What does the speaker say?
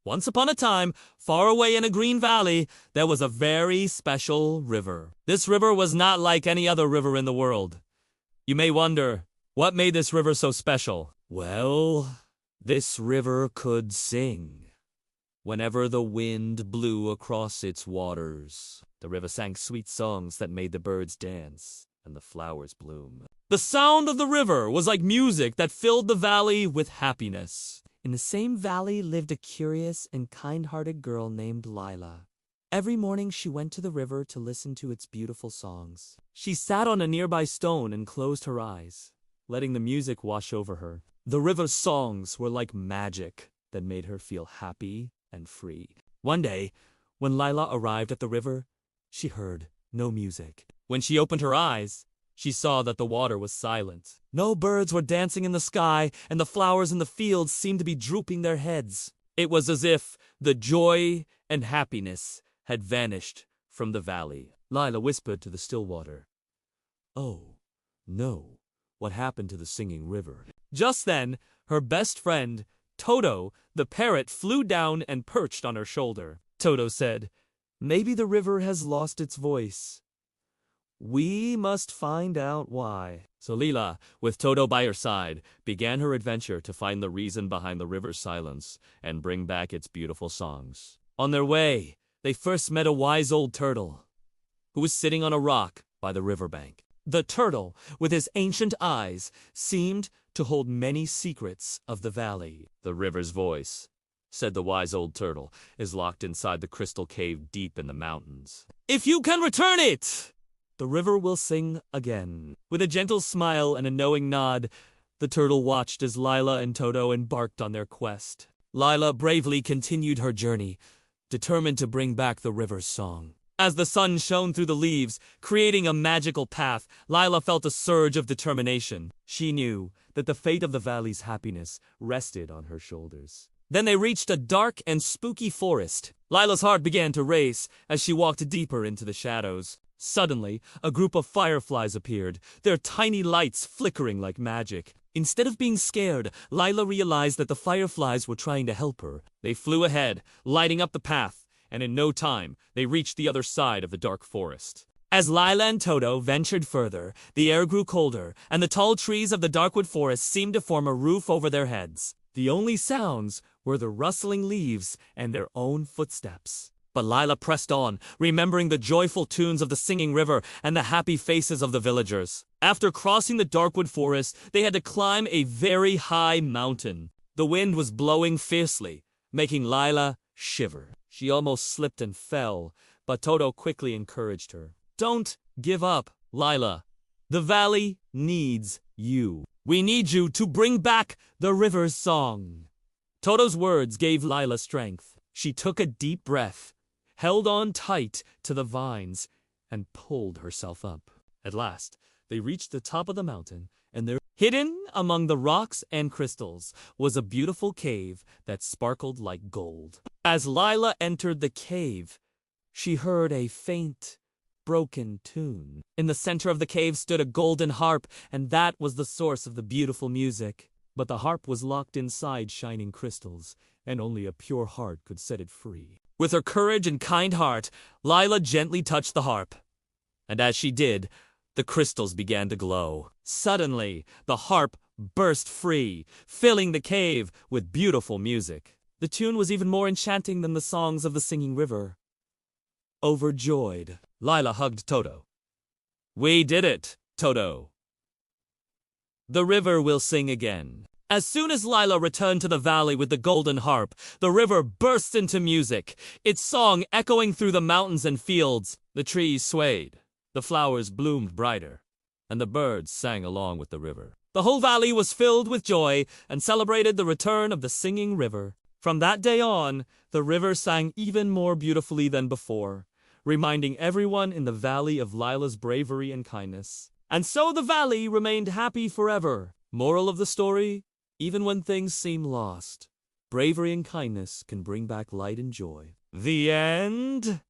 Once upon a time, far away in a green valley, there was a very special river. This river was not like any other river in the world. You may wonder, what made this river so special? Well, this river could sing. Whenever the wind blew across its waters, the river sang sweet songs that made the birds dance and the flowers bloom. The sound of the river was like music that filled the valley with happiness. In the same valley lived a curious and kind-hearted girl named Lila. Every morning she went to the river to listen to its beautiful songs. She sat on a nearby stone and closed her eyes, letting the music wash over her. The river's songs were like magic that made her feel happy and free. One day, when Lila arrived at the river, she heard no music. When she opened her eyes, she saw that the water was silent. No birds were dancing in the sky, and the flowers in the fields seemed to be drooping their heads. It was as if the joy and happiness had vanished from the valley. Lila whispered to the still water, "Oh, no, what happened to the singing river?" Just then, her best friend, Toto, the parrot, flew down and perched on her shoulder. Toto said, "Maybe the river has lost its voice. We must find out why." So Lila, with Toto by her side, began her adventure to find the reason behind the river's silence and bring back its beautiful songs. On their way, they first met a wise old turtle who was sitting on a rock by the riverbank. The turtle, with his ancient eyes, seemed to hold many secrets of the valley. "The river's voice," said the wise old turtle, "is locked inside the crystal cave deep in the mountains. If you can return it, the river will sing again." With a gentle smile and a knowing nod, the turtle watched as Lila and Toto embarked on their quest. Lila bravely continued her journey, determined to bring back the river's song. As the sun shone through the leaves, creating a magical path, Lila felt a surge of determination. She knew that the fate of the valley's happiness rested on her shoulders. Then they reached a dark and spooky forest. Lila's heart began to race as she walked deeper into the shadows. Suddenly, a group of fireflies appeared, their tiny lights flickering like magic. Instead of being scared, Lila realized that the fireflies were trying to help her. They flew ahead, lighting up the path, and in no time, they reached the other side of the dark forest. As Lila and Toto ventured further, the air grew colder, and the tall trees of the darkwood forest seemed to form a roof over their heads. The only sounds were the rustling leaves and their own footsteps. But Lila pressed on, remembering the joyful tunes of the singing river and the happy faces of the villagers. After crossing the darkwood forest, they had to climb a very high mountain. The wind was blowing fiercely, making Lila shiver. She almost slipped and fell, but Toto quickly encouraged her. "Don't give up, Lila. The valley needs you. We need you to bring back the river's song." Toto's words gave Lila strength. She took a deep breath, held on tight to the vines, and pulled herself up. At last, they reached the top of the mountain, and there, hidden among the rocks and crystals, was a beautiful cave that sparkled like gold. As Lila entered the cave, she heard a faint, broken tune. In the center of the cave stood a golden harp, and that was the source of the beautiful music. But the harp was locked inside shining crystals, and only a pure heart could set it free. With her courage and kind heart, Lila gently touched the harp. And as she did, the crystals began to glow. Suddenly, the harp burst free, filling the cave with beautiful music. The tune was even more enchanting than the songs of the singing river. Overjoyed, Lila hugged Toto. "We did it, Toto. The river will sing again." As soon as Lila returned to the valley with the golden harp, the river burst into music, its song echoing through the mountains and fields. The trees swayed, the flowers bloomed brighter, and the birds sang along with the river. The whole valley was filled with joy and celebrated the return of the singing river. From that day on, the river sang even more beautifully than before, reminding everyone in the valley of Lila's bravery and kindness. And so the valley remained happy forever. Moral of the story: even when things seem lost, bravery and kindness can bring back light and joy. The end.